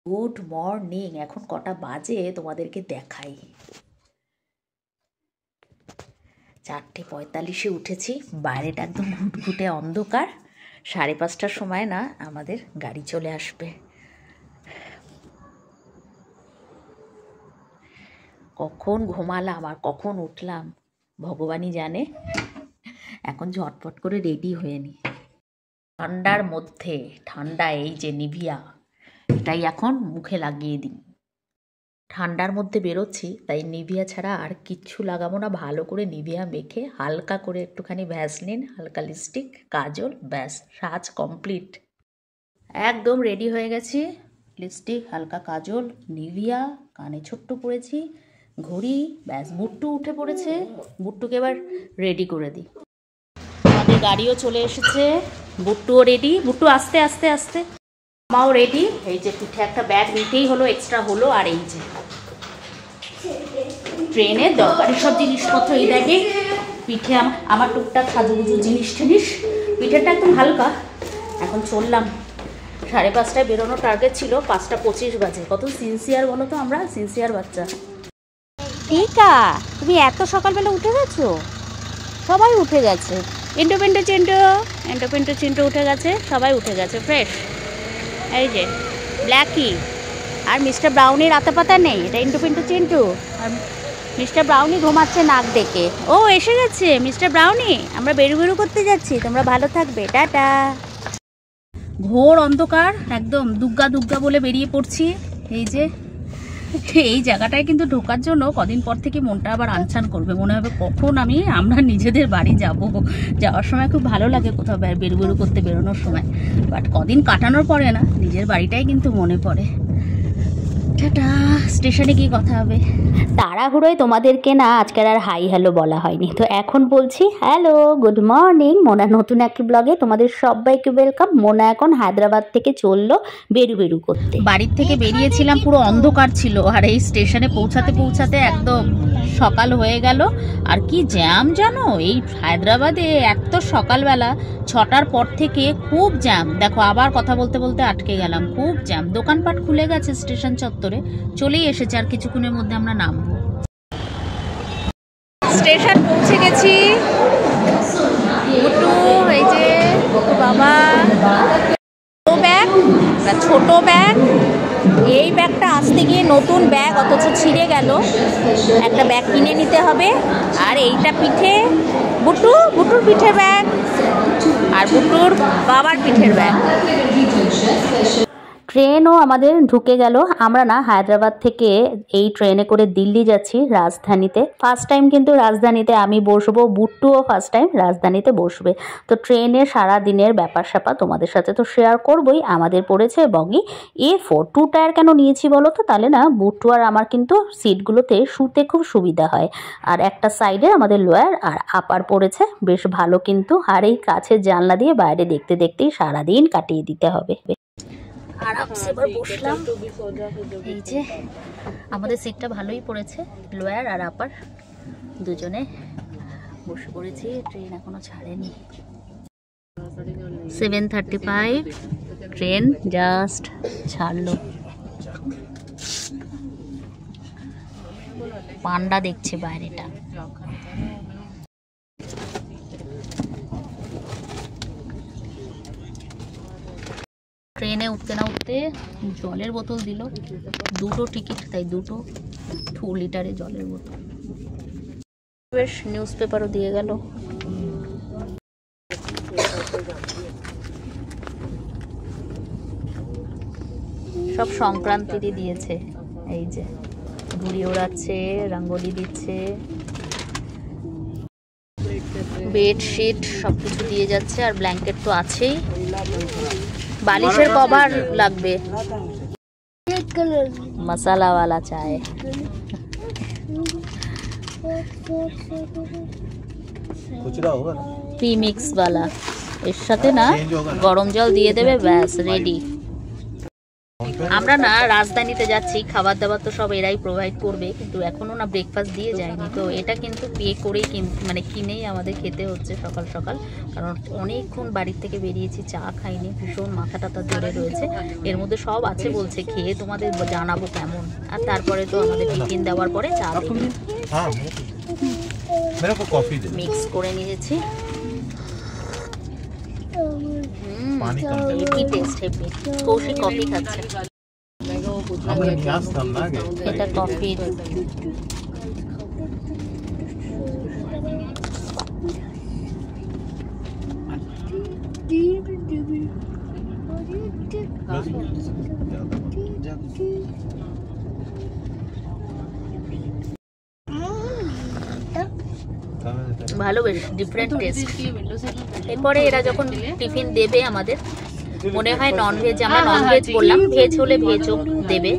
Good morning. এখন কটা বাজে তোমাদেরকে দেখাই। 4:45 উঠেছি। বাইরেটা একদম ঘুটঘুটে অন্ধকার। 5:30টার সময় না আমাদের গাড়ি চলে আসবে। কখন ঘুমালাম আর কখন উঠলাম ভগবানই জানে। এখন ঝটপট করে রেডি হয়ে নি। ঠান্ডার মধ্যে ঠান্ডা এই যে নিভিয়া, এটাই এখন মুখে লাগিয়ে দিই। ঠান্ডার মধ্যে বেরোচ্ছি তাই নিভিয়া ছাড়া আর কিচ্ছু লাগাবো না। ভালো করে নিভিয়া মেখে হালকা করে একটুখানি ভ্যাসলিন, হালকা লিপস্টিক, কাজল, ব্যাস সাজ কমপ্লিট। একদম রেডি হয়ে গেছি। লিপস্টিক, হালকা কাজল, নিভিয়া, কানে ছোট্ট পরেছি, ঘড়ি, ব্যাস। বুট্টু উঠে পড়েছে, বুট্টুকে এবার রেডি করে দিই। আমাদের গাড়িও চলে এসেছে, বুট্টুও রেডি। বুট্টু আস্তে আস্তে আস্তে। মাও রেডি। এই যে পিঠে একটা ব্যাগ নিতেই হলো, এক্সট্রা হলো। আর এই যে ট্রেনের দরকারি সব জিনিসপত্র এই ব্যাগে। পিঠে আমার টুকটাক সাজুগুজু জিনিস টিনিস। পিঠেটা একদম হালকা। এখন চললাম। 5:30টায় বেরোনোর টার্গেট ছিল, 5:25 বাজে। কত সিনসিয়ার বলো তো, আমরা সিনসিয়ার বাচ্চা। টিকা, তুমি এত সকালবেলা উঠে গেছো? সবাই উঠে গেছে। ইন্টু পিন্টু চিন্টু উঠে গেছে, সবাই উঠে গেছে ফ্রেশ। এই যে ব্ল্যাকি আর মিস্টার ব্রাউনির আতা পাতা নেই, এটা ইন্টু পিন্টু চিন্টু। আর মিস্টার ব্রাউনি ঘুমাচ্ছে নাক ডেকে। ও এসে গেছে মিস্টার ব্রাউনি। আমরা বেরু করতে যাচ্ছি, তোমরা ভালো থাকবে, টাটা। ঘোর অন্ধকার, একদম দুগ্গা দুগ্গা বলে বেরিয়ে পড়ছি। এই যে এই জায়গাটায় কিন্তু ঢোকার জন্য কদিন পর থেকে মনটা আবার আনছান করবে। মনে হবে কখন আমরা নিজেদের বাড়ি যাব। যাওয়ার সময় খুব ভালো লাগে কোথাও বেরু করতে বেরোনোর সময়, বাট কদিন কাটানোর পরে না নিজের বাড়িটাই কিন্তু মনে পড়ে। টাটা। স্টেশনে গিয়ে কথা হবে। তাড়াহুড়োয় তোমাদেরকে না আজকের আর হাই হ্যালো বলা হয়নি, তো এখন বলছি হ্যালো, গুড মর্নিং। মোনা নতুন একটি ব্লগে তোমাদের সবাইকে ওয়েলকাম। মোনা এখন হায়দ্রাবাদ থেকে চললো বেরু করতে। বাড়ির থেকে বেরিয়েছিলাম, পুরো অন্ধকার ছিল। আর এই স্টেশনে পৌঁছাতে একদম সকাল হয়ে গেল। আর কি জ্যাম জানো এই হায়দ্রাবাদে, এত সকালবেলা 6টার পর থেকে খুব জ্যাম। দেখো আবার কথা বলতে বলতে আটকে গেলাম। খুব জ্যাম। দোকানপাট খুলে গেছে স্টেশন চত্বরে, চলেই এসেছে। আর কিছুক্ষণের মধ্যে আমরা নামবো। স্টেশন পৌঁছে গেছি। বুটু, এই যে বাবা, ব্যাগ, ছোট ব্যাগ। এই ব্যাগটা আসতে গিয়ে নতুন ব্যাগ, অথচ ছিঁড়ে গেল। একটা ব্যাগ কিনে নিতে হবে। আর এইটা পিঠে, বুটুর পিঠের ব্যাগ, আর বুটুর বাবার পিঠের ব্যাগ। ট্রেনও আমাদের ঢুকে গেল। আমরা না হায়দ্রাবাদ থেকে এই ট্রেনে করে দিল্লি যাচ্ছি, রাজধানীতে। ফার্স্ট টাইম কিন্তু রাজধানীতে আমি বসবো, বুট্টুও ফার্স্ট টাইম রাজধানীতে বসবে। তো ট্রেনের সারা দিনের ব্যাপার স্যাপার তোমাদের সাথে তো শেয়ার করবই। আমাদের পড়েছে বগি A4। 2 টায়ার কেন নিয়েছি বলো তো? তাহলে না বুট্টু আর আমার কিন্তু সিটগুলোতে শুতে খুব সুবিধা হয়। আর একটা সাইডে আমাদের লোয়ার আর আপার পড়েছে, বেশ ভালো কিন্তু। আর এই কাছের জানলা দিয়ে বাইরে দেখতে দেখতেই সারাদিন কাটিয়ে দিতে হবে। আরামসে এবার বসলাম। এই যে আমাদের সিটটা ভালোই পড়েছে, লোয়ার আর আপার দুজনে বসে পড়েছি। ট্রেন এখনো ছাড়েনি। 7:35 ট্রেন জাস্ট ছাড়লো। পান্ডা দেখছে বাইরেটা। ট্রেনে উঠতে না উঠতে জলের বোতল দিল। 2টো টিকিট, তাই 2টো 2 লিটারের জলের বোতল। বেশ নিউজ পেপারও দিয়ে গেল। সব সংক্রান্তিরই দিয়েছে। এই যে ঘুড়ি ওড়াচ্ছে, রঙ্গোলি দিচ্ছে, বেডশিট সবকিছু দিয়ে যাচ্ছে। আর ব্ল্যাঙ্কেট তো আছেই, বালিশের কভার লাগবে। মশালাওয়ালা চায়, প্রিমিক্স वाला। এর সাথে না গরম জল দিয়ে দেবে, ব্যাস রেডি। আমরা না রাজধানীতে যাচ্ছি, খাবার দাবার তো সব এরাই প্রোভাইড করবে, কিন্তু এখনো না ব্রেকফাস্ট দিয়ে যায়নি। তো এটা কিন্তু পে করেই মানে কিনেই আমাদের খেতে হচ্ছে সকাল সকাল, কারণ অনেকক্ষণ বাড়ির থেকে বেরিয়েছি, চা খাইনি, ভীষণ মাথা টাথা ধরে রয়েছে। এর মধ্যে সব আছে বলছে, খেয়ে তোমাদের জানাবো কেমন। আর তারপরে তো আমাদের টিফিন দেওয়ার পরে চা মিক্স করে নিয়েছি। Heavy taste, heavy. Koushik coffee খাচ্ছে, এটা কফি। ভালো, বেশ ডিফারেন্ট টেস্ট। এরপরে এরা যখন টিফিন দেবে আমাদের, মনে হয় ননভেজ, আমরা ননভেজ বললাম, ভেজ হলে ভেজও দেবে,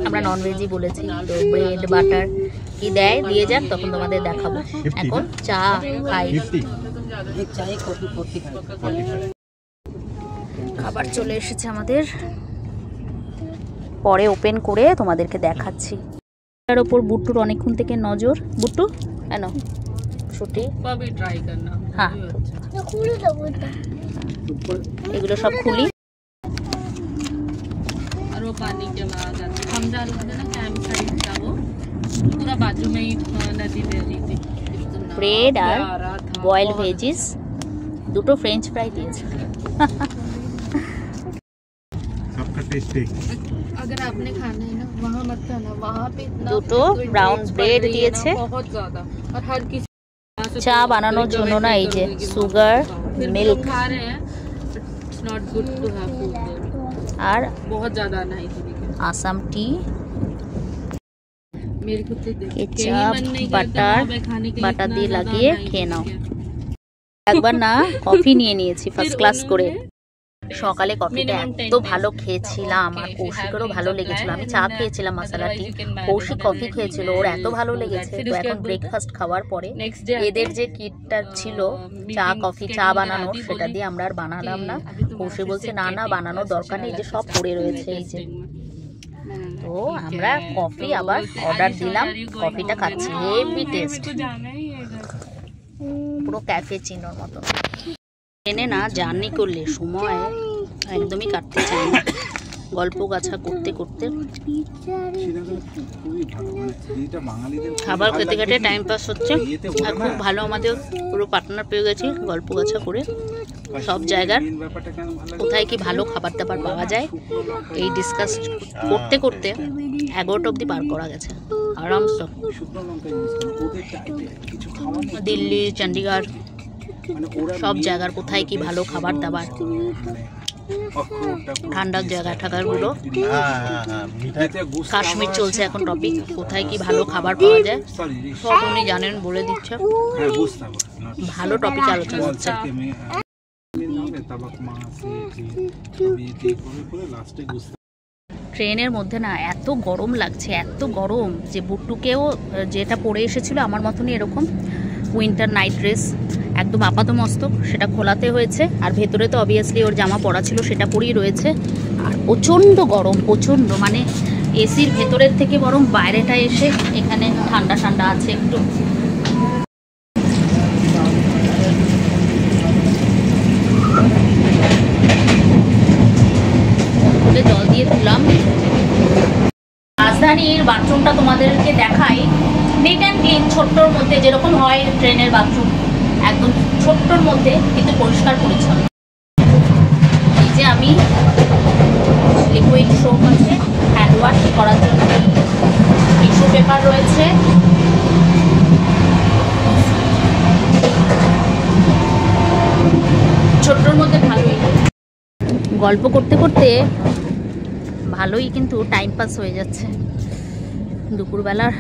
আমরা ননভেজই বলেছি। তো ব্রেড বাটার কি দেয়, দিয়ে যাক, তখন তোমাদের দেখাবো। এখন চা খাই, খাবার চলে এসেছে আমাদের, পরে ওপেন করে তোমাদেরকে দেখাচ্ছি। তার ওপর বুট্টুর অনেকক্ষণ থেকে নজর। বুট্টু কেন ছুটি, হ্যাঁ এগুলো সব খুলি। ব্রেড আর বয়েলড ভেজিস, দুটো ফ্রেঞ্চ ফ্রাই দিয়েছে। দুটো ব্রাউন ব্রেড দিয়েছে। চা বানানোর জন্য না, এই যে সুগার, মিল্ক আর আসাম টি, কেচাপ, বাটার দিয়ে লাগিয়ে খেয়ে নাও। একবার না কফি নিয়ে নিয়েছি ফার্স্ট ক্লাস করে। সকালে কফিটা এত ভালো খেয়েছিলাম, আর কৌশিকেরও ভালো লেগেছিল। আমি চা খেয়েছিলাম মশলা টি, কৌশিক কফি খেয়েছিল, ওর এত ভালো লেগেছে। তো এখন ব্রেকফাস্ট খাওয়ার পরে এদের যে কিটটা ছিল চা কফি চা বানানোর, সেটা দিয়ে আমরা আর বানালাম না। কৌশিক বলছে না না বানানোর দরকার নেই, যে সব পড়ে রয়েছে এই যে। তো আমরা কফি আবার অর্ডার দিলাম, কফিটা খাচ্ছি, হেভি টেস্ট, পুরো ক্যাফেচিনোর মতো। ট্রেনে না জার্নি করলে সময় একদমই কাটতে চায় না, গল্প গাছা করতে করতে, খাবার খেতে খেতে টাইম পাস হচ্ছে। আর খুব ভালো, আমাদের পুরো পার্টনার পেয়ে গেছি, গল্প গাছা করে সব জায়গার কোথায় কি ভালো খাবার দাবার পাওয়া যায় এই ডিসকাস করতে করতে 11টা অবধি পার করা গেছে আরামসে। দিল্লি, চণ্ডীগড়, সব জায়গার কোথায় কি ভালো খাবার দাবার, ঠান্ডার জায়গা ঠাকারগুলো। কাশ্মীর চলছে এখন টপিক, কোথায় কি ভালো খাবার পাওয়া যায় সব উনি জানেন, বলে দিচ্ছে। ভালো টপিক আলোচনা হচ্ছে। ট্রেনের মধ্যে না এত গরম লাগছে, এত গরম, যে বুট্টুকেও যেটা পরে এসেছিল আমার মতনই এরকম উইন্টার নাইট ড্রেস, একদম আপাতমস্তক, সেটা খোলাতে হয়েছে। আর ভেতরে তো অবভিয়াসলি ওর জামা পরা ছিল, সেটা পরেই রয়েছে। আর প্রচণ্ড গরম, প্রচণ্ড, মানে এসির ভেতরের থেকে বরং বাইরেটা এসে এখানে ঠান্ডা ঠান্ডা আছে একটু। জল দিয়ে তুললাম। রাজধানীর বাথরুমটা তোমাদেরকে দেখাই, নিট অ্যান্ড ক্লিন, ছোট্টর মধ্যে যেরকম হয় ট্রেনের বাথরুম, একদম ছোট্টর মধ্যে কিন্তু পরিষ্কার পরিচ্ছন্ন। এই যে আমি লিকুইড সোপ আছে হ্যান্ড ওয়াশ করার জন্য, টিস্যু পেপার রয়েছে, ছোট্টর মধ্যে ভালোই। গল্প করতে করতে ভালোই কিন্তু টাইম পাস হয়ে যাচ্ছে। দুপুরবেলার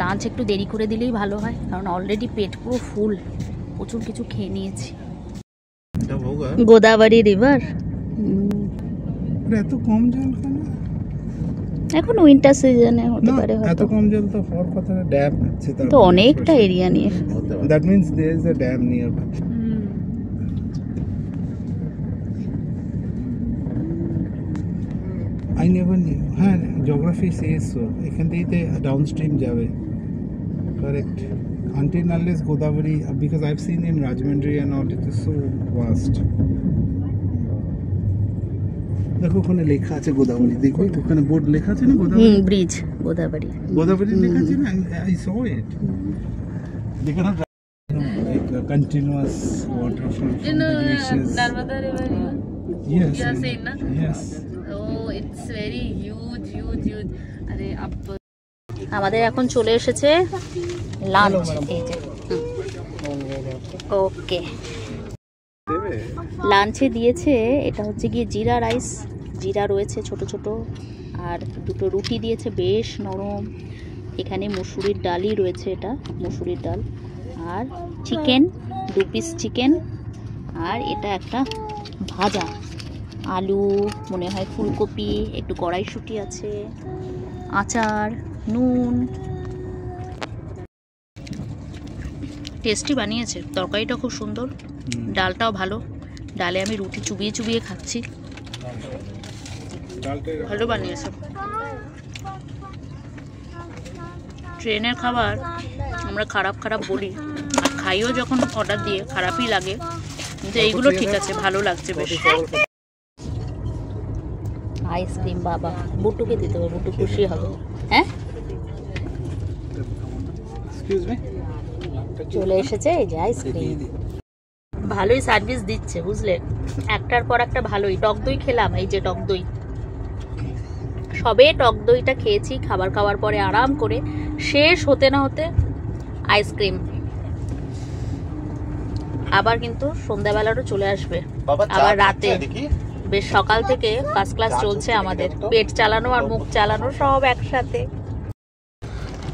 লাঞ্চ একটু দেরি করে দিলেই ভালো হয়, কারণ অলরেডি পেট পুরো ফুল, প্রচুর কিছু খেয়ে নিয়েছি। গোদাবরী রিভার, এত কম জল কেন এখন উইন্টার সিজনে হতে পারে, এত কম জল তো হওয়ার কথা না, ড্যাম আছে তো অনেকটা এরিয়া নিয়ে, that means there is a dam nearby. I I never knew. হ্যাঁ, geography says so. এখান থেকে ডাউনস্ট্রিম যাবে। Correct. Until unless Godavari, because I've seen in Rajahmundry and all, it is so vast. দেখো ওখানে লেখা আছে গোদাবরী, দেখো ওখানে বোর্ড লেখা আছে না গোদাবরী, ব্রিজ গোদাবরী, গোদাবরী লেখা আছে না, I saw it. They cannot like a continuous water from the glaciers. Narmada River. Yes. You are saying, na? Yes. Oh, it's very huge. अरे अब আমাদের এখন চলে এসেছে লাঞ্চ। এই যে ওকে, লাঞ্চে দিয়েছে এটা হচ্ছে গিয়ে জিরা রাইস, জিরা রয়েছে ছোট ছোট, আর দুটো রুটি দিয়েছে বেশ নরম। এখানে মসুরির ডালই রয়েছে, এটা মসুরির ডাল, আর চিকেন 2 পিস চিকেন, আর এটা একটা ভাজা আলু, মনে হয় ফুলকপি, একটু কড়াইশুঁটি আছে, আচার, নুন। টেস্টি বানিয়েছে, তরকারিটা খুব সুন্দর, ডালটাও ভালো। ডালে আমি রুটি চুবিয়ে চুবিয়ে খাচ্ছি, ভালো বানিয়েছে। ট্রেনের খাবার আমরা খারাপ বলি, আর খাইও যখন অর্ডার দিয়ে খারাপই লাগে, কিন্তু এইগুলো ঠিক আছে, ভালো লাগছে বেশ। আইসক্রিম বাবা, বুটুকে দিতে হবে, বুটু খুশি হবে। হ্যাঁ, চলে এসেছে এই যে আইসক্রিম। ভালোই সার্ভিস দিচ্ছে বুঝলে, একটার পর একটা ভালোই। টক দই খেলাম, এই যে টক দই, সবে টক দইটা খেয়েছি, খাবার খাওয়ার পরে আরাম করে, শেষ হতে না হতে আইসক্রিম। আবার কিন্তু সন্ধ্যাবেলারও চলে আসবে, আবার রাতে। বেশ সকাল থেকে ফার্স্ট ক্লাস চলছে আমাদের, পেট চালানো আর মুখ চালানো সব একসাথে।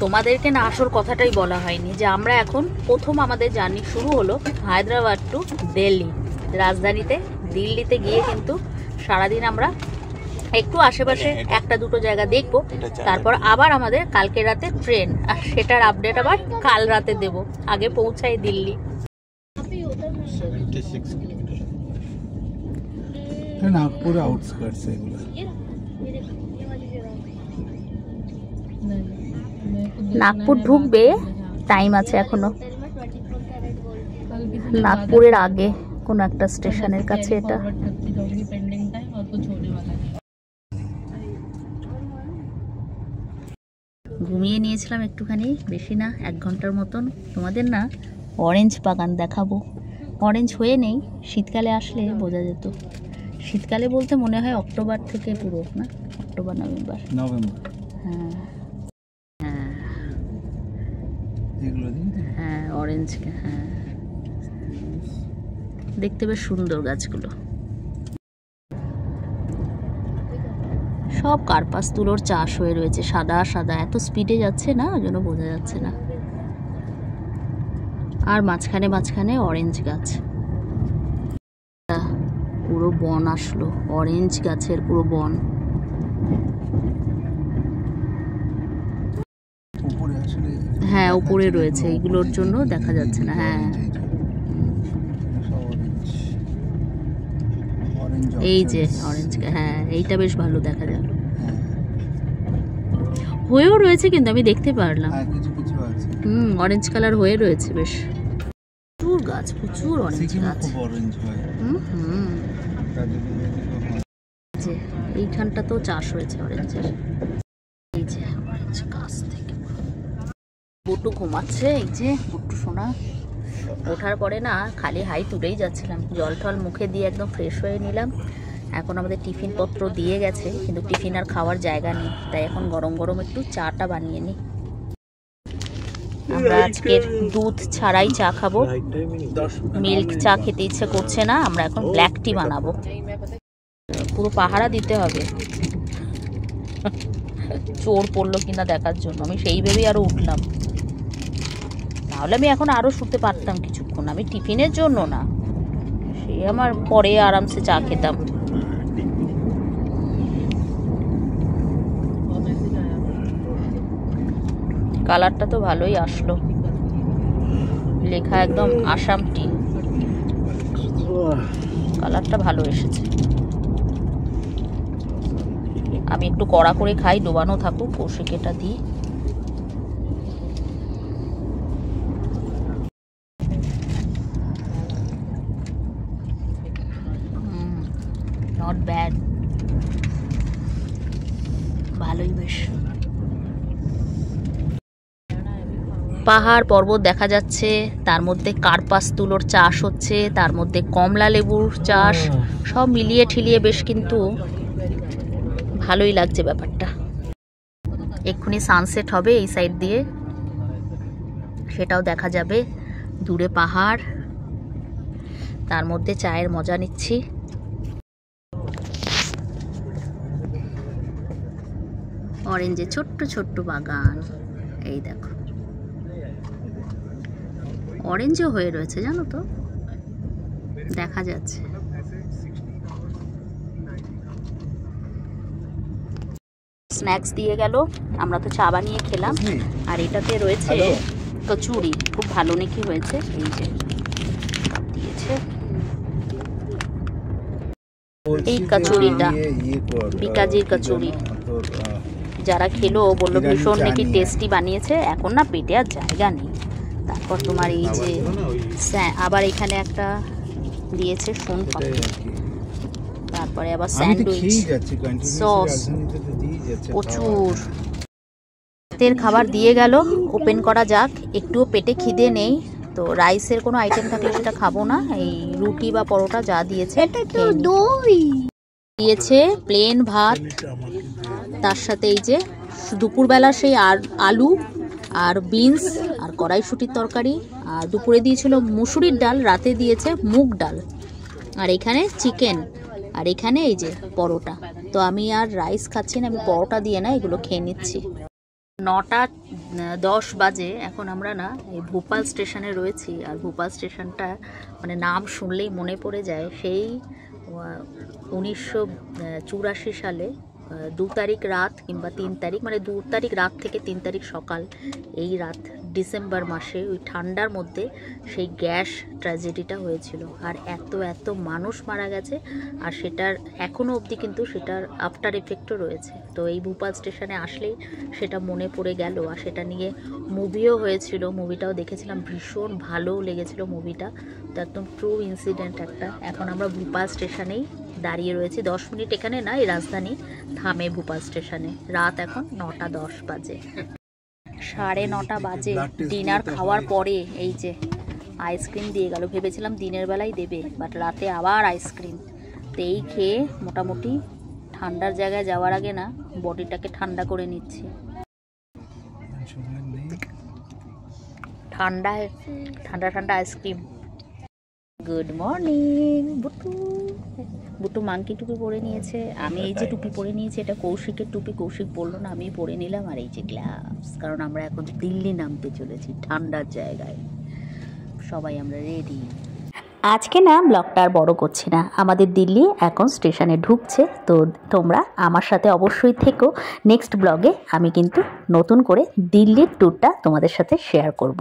তোমাদেরকে না আসল কথাটাই বলা হয়নি, যে আমরা এখন প্রথম আমাদের জার্নি শুরু হলো হায়দ্রাবাদ টু দিল্লি, রাজধানীতে দিল্লিতে গিয়ে কিন্তু সারাদিন আমরা একটু আশেপাশে একটা দুটো জায়গা দেখবো, তারপর আবার আমাদের কালকে রাতে ট্রেন, আর সেটার আপডেট আবার কাল রাতে দেব। আগে পৌঁছাই দিল্লি। নাগপুর আউটস্কার্টস এগুলো। নাগপুর ঢুকবে, টাইম আছে এখনো, নাগপুরের আগে কোন একটা স্টেশনের কাছে এটা। ঘুমিয়ে নিয়েছিলাম একটুখানি, বেশি না, 1 ঘন্টার মতন। তোমাদের না অরেঞ্জ বাগান দেখাবো, অরেঞ্জ হয়ে নেই, শীতকালে আসলে বোঝা যেত। শীতকালে বলতে মনে হয় অক্টোবর থেকে পুরো, না অক্টোবর নভেম্বর। হ্যাঁ হ্যাঁ, অরেঞ্জ, হ্যাঁ দেখতে বেশ সুন্দর গাছগুলো। সব কার্পাস তুলোর চাষ হয়ে রয়েছে, সাদা সাদা, এত স্পিডে যাচ্ছে না, ওই জন্য বোঝা যাচ্ছে না। আর মাঝখানে মাঝখানে অরেঞ্জ গাছ, পুরো বন আসলো, অরেঞ্জ গাছের পুরো বন। হ্যাঁ উপরে রয়েছে, এইগুলোর জন্য দেখা যাচ্ছে না। হ্যাঁ এই যে অরেঞ্জ, হ্যাঁ এইটা বেশ ভালো দেখা যায়, হয়েও রয়েছে কিন্তু আমি দেখতে পারলাম। অরেঞ্জ কালার হয়ে রয়েছে বেশ, প্রচুর গাছ, প্রচুর অরেঞ্জ গাছ। এইখানটা তো চাষ হয়েছে অরেঞ্জের। এই যে অরেঞ্জ গাছ থেকে বুটু ঘুমাচ্ছে, এই যে বুটু সোনা। ওঠার পরে না খালি হাই তুলেই যাচ্ছিলাম, জল টল মুখে দিয়ে একদম ফ্রেশ হয়ে নিলাম। এখন আমাদের টিফিন পত্র দিয়ে গেছে, কিন্তু টিফিন আর খাওয়ার জায়গা নেই, তাই এখন গরম গরম একটু চাটা বানিয়ে নিই। আমরা আজকের দুধ ছাড়াই চা খাবো, মিল্ক চা খেতে ইচ্ছে করছে না, আমরা এখন ব্ল্যাক টি বানাবো। পুরো পাহারা দিতে হবে, চোর পড়লো কিনা দেখার জন্য, আমি সেই ভেবেই আরো উঠলাম, নাহলে আমি এখন আরো শুতে পারতাম কিছুক্ষণ। আমি টিফিনের জন্য না, সে আমার পরে আরামসে চা খেতাম। কালারটা তো ভালোই আসলো, লেখা একদম আসাম টি, কালারটা ভালো এসেছে। আমি একটু কড়া করে খাই, ডোবানো থাকুক। কৌশিক এটা দিই। নট ব্যাড, ভালোই বেশ। পাহাড় পর্বত দেখা যাচ্ছে, তার মধ্যে কার্পাস তুলোর চাষ হচ্ছে, তার মধ্যে কমলা লেবুর চাষ, সব মিলিয়ে ঠিলিয়ে বেশ কিন্তু ভালোই লাগছে ব্যাপারটা। এক্ষুনি সানসেট হবে এই সাইড দিয়ে, সেটাও দেখা যাবে। দূরে পাহাড়, তার মধ্যে চায়ের মজা নিচ্ছি। অরেঞ্জে ছোট্ট ছোট্ট বাগান, এই দেখো অরেঞ্জও হয়ে রয়েছে, জানো তো, দেখা যাচ্ছে। স্ন্যাক্স দিয়ে গেল, আমরা তো চা বানিয়ে খেলাম। আর এটাতে রয়েছে কচুরি, খুব ভালো নাকি হয়েছে, এই যে দিয়েছে। এই কচুরিটা বিকাজির কচুরি, যারা খেলো বললো ভীষণ নাকি টেস্টি বানিয়েছে। এখন না পেটে আর জায়গা নেই। তারপর তোমার এই যে আবার এখানে একটা দিয়েছে সোনপাপড়ি, তারপরে আবার স্যান্ডউইচ, সস, প্রচুর তেল খাবার দিয়ে গেল। ওপেন করা যাক, একটুও পেটে খিদে নেই তো রাইসের কোনো আইটেম থাকলে সেটা খাবো না। এই রুটি বা পরোটা যা দিয়েছে দিয়েছে, প্লেন ভাত, তার সাথে এই যে দুপুরবেলা সেই আলু আর বিনস আর কড়াইশুটির তরকারি, আর দুপুরে দিয়েছিল মুসুরির ডাল, রাতে দিয়েছে মুগ ডাল, আর এখানে চিকেন, আর এখানে এই যে পরোটা। তো আমি আর রাইস খাচ্ছি না, আমি পরোটা দিয়ে না এগুলো খেয়ে নিচ্ছি। 9:10 বাজে। এখন আমরা না এই ভোপাল স্টেশনে রয়েছি। আর ভোপাল স্টেশনটা মানে নাম শুনলেই মনে পড়ে যায় সেই 1984 সালে 2 তারিখ রাত কিংবা 3 তারিখ, মানে 2 তারিখ রাত থেকে 3 তারিখ সকাল, এই রাত ডিসেম্বর মাসে ওই ঠান্ডার মধ্যে সেই গ্যাস ট্র্যাজেডিটা হয়েছিল। আর এত মানুষ মারা গেছে, আর সেটার এখনও অবধি কিন্তু সেটার আফটার এফেক্টও রয়েছে। তো এই ভোপাল স্টেশনে আসলেই সেটা মনে পড়ে গেল। আর সেটা নিয়ে মুভিও হয়েছিল, মুভিটাও দেখেছিলাম, ভীষণ ভালো লেগেছিল মুভিটা। তো একদম ট্রু ইনসিডেন্ট একটা। এখন আমরা ভোপাল স্টেশনেই দাঁড়িয়ে রয়েছি। 10 মিনিট এখানে না, এই রাজধানী থামে ভোপাল স্টেশনে। রাত এখন 9:10 বাজে, 9:30 বাজে। ডিনার খাওয়ার পরে এই যে আইসক্রিম দিয়ে গেল। ভেবেছিলাম দিনের বেলায় দেবে, বাট রাতে আবার আইসক্রিম। তো এই খেয়ে মোটামুটি ঠান্ডার জায়গায় যাওয়ার আগে না বডিটাকে ঠান্ডা করে নিচ্ছি। ঠান্ডা ice cream. Good morning Butu monkey টুপি পরে নিয়েছে। আমি এই যে টুপি পরে নিয়েছি, এটা কৌশিকের টুপি। কৌশিক বললো না, আমি পরে নিলাম। আর এই যে গ্লাভস, কারণ আমরা এখন দিল্লি নামতে চলেছি, ঠান্ডার জায়গায়। সবাই আমরা রেডি। আজকে না ব্লগটা আর বড় করছি না, আমাদের দিল্লি এখন স্টেশনে ঢুকছে। তো তোমরা আমার সাথে অবশ্যই থেকো। নেক্সট ব্লগে আমি কিন্তু নতুন করে দিল্লির ট্যুরটা তোমাদের সাথে শেয়ার করব।